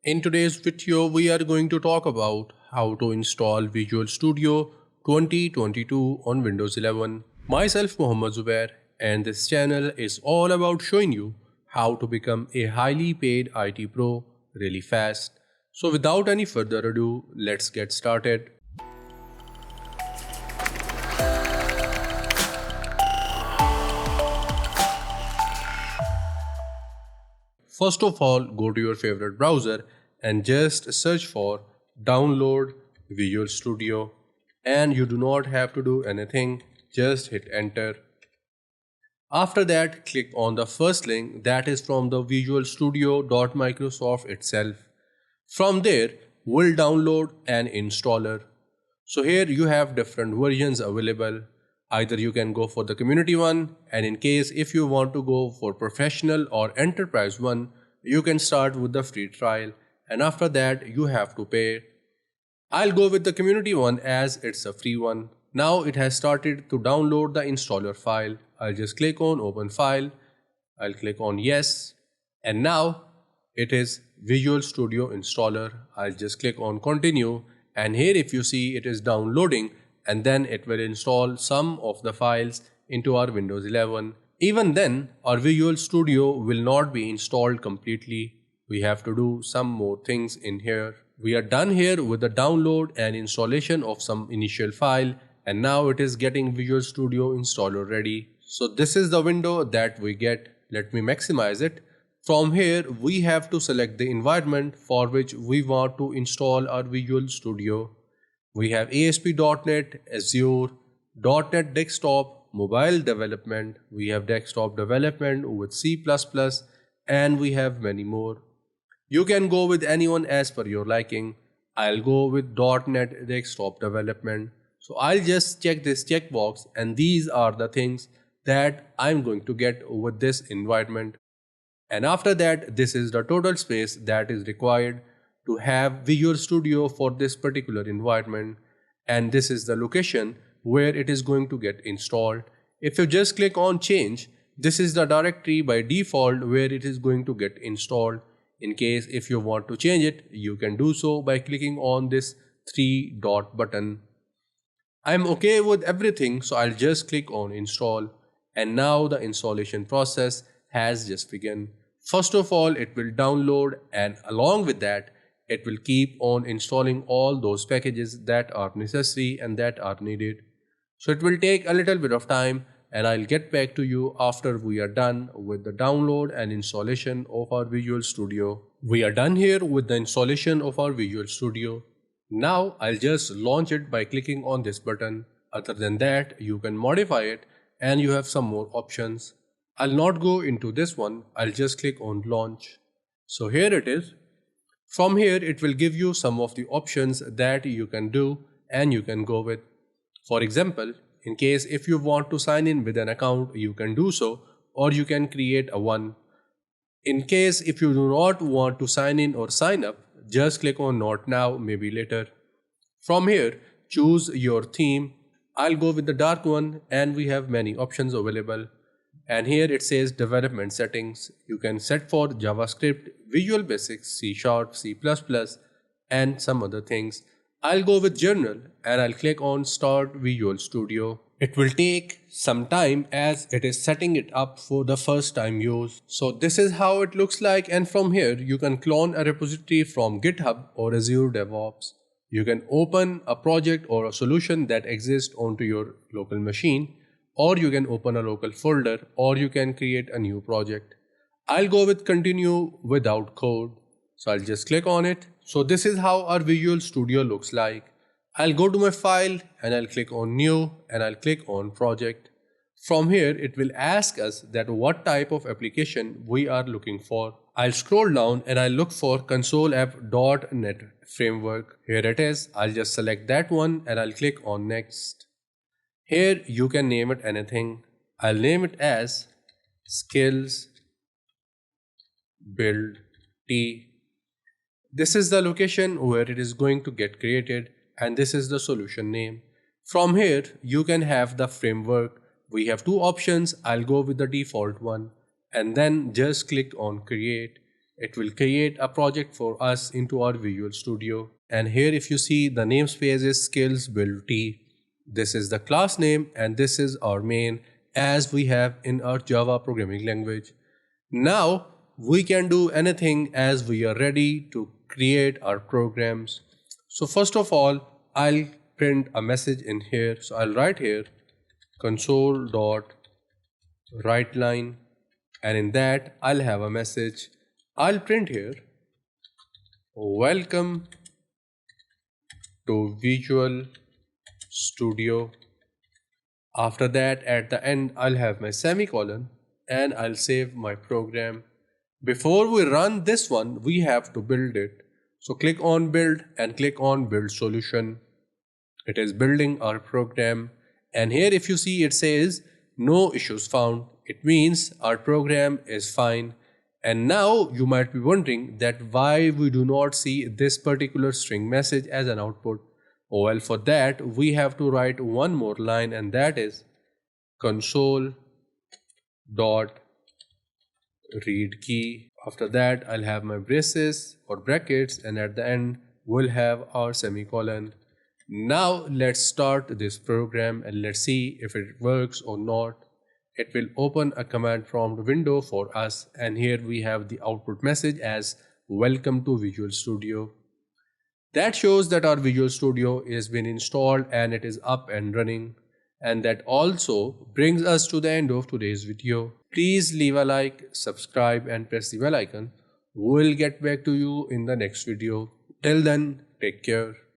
In today's video, we are going to talk about how to install Visual Studio 2022 on Windows 11. Myself Mohammad Zubair, and this channel is all about showing you how to become a highly paid IT pro really fast. So without any further ado, let's get started. First of all, go to your favorite browser and just search for download Visual Studio. And you do not have to do anything, just hit enter. After that, click on the first link that is from the Visual Studio.Microsoft itself. From there, we'll download an installer. So here you have different versions available. Either you can go for the community one, and in case if you want to go for professional or enterprise one, you can start with the free trial, and after that you have to pay. I'll go with the community one as it's a free one. Now it has started to download the installer file. I'll just click on open file. I'll click on yes. And now it is Visual Studio installer. I'll just click on continue. And here if you see it is downloading, and then it will install some of the files into our Windows 11. Even then, our Visual Studio will not be installed completely. We have to do some more things in here. We are done here with the download and installation of some initial file, and now it is getting Visual Studio installer ready. So this is the window that we get. Let me maximize it. From here we have to select the environment for which we want to install our Visual Studio. We have ASP.NET, Azure, .NET Desktop, mobile development, we have desktop development with C++, and we have many more. You can go with anyone as per your liking. I'll go with .NET Desktop Development. So I'll just check this checkbox, and these are the things that I'm going to get with this environment. And after that, this is the total space that is required to have Visual Studio for this particular environment. And this is the location where it is going to get installed. If you just click on change, this is the directory by default where it is going to get installed. In case if you want to change it, you can do so by clicking on this three dot button. I'm okay with everything, so I'll just click on install. And now the installation process has just begun. First of all, it will download, and along with that, it will keep on installing all those packages that are necessary and that are needed. So it will take a little bit of time, and I'll get back to you after we are done with the download and installation of our Visual Studio. We are done here with the installation of our Visual Studio. Now I'll just launch it by clicking on this button. Other than that, you can modify it and you have some more options. I'll not go into this one, I'll just click on launch. So here it is. From here it will give you some of the options that you can do and you can go with. For example, in case if you want to sign in with an account, you can do so, or you can create a one. In case if you do not want to sign in or sign up, just click on not now, maybe later. From here, choose your theme. I'll go with the dark one, and we have many options available. And here it says development settings. You can set for JavaScript, Visual Basic, C#, C++, and some other things. I'll go with general and I'll click on start Visual Studio. It will take some time as it is setting it up for the first time use. So this is how it looks like, and from here you can clone a repository from GitHub or Azure DevOps. You can open a project or a solution that exists onto your local machine, or you can open a local folder, or you can create a new project. I'll go with continue without code. So I'll just click on it. So this is how our Visual Studio looks like. I'll go to my file and I'll click on new and I'll click on project. From here it will ask us that what type of application we are looking for. I'll scroll down and I'll look for console app.NET framework. Here it is. I'll just select that one and I'll click on next. Here you can name it anything. I'll name it as skills build T. This is the location where it is going to get created, and this is the solution name. From here you can have the framework. We have two options. I'll go with the default one and then just click on create. it will create a project for us into our Visual Studio. And here if you see, the namespace is skills build T. This is the class name and this is our main, as we have in our Java programming language. Now we can do anything as we are ready to create our programs. So first of all, I'll print a message in here. So I'll write here console.writeLine, and in that I'll have a message. I'll print here welcome to Visual Studio. After that, at the end, I'll have my semicolon and I'll save my program. Before we run this one, we have to build it. So click on build and click on build solution. It is building our program. And here if you see, it says no issues found. It means our program is fine. And now you might be wondering that why we do not see this particular string message as an output. Well, for that we have to write one more line, and that is console.readKey. After that I'll have my braces or brackets, and at the end we'll have our semicolon. Now let's start this program and let's see if it works or not. It will open a command prompt window for us, and here we have the output message as welcome to Visual Studio. That shows that our Visual Studio has been installed and it is up and running. And that also brings us to the end of today's video. Please leave a like, subscribe and press the bell icon. We'll get back to you in the next video. Till then, take care.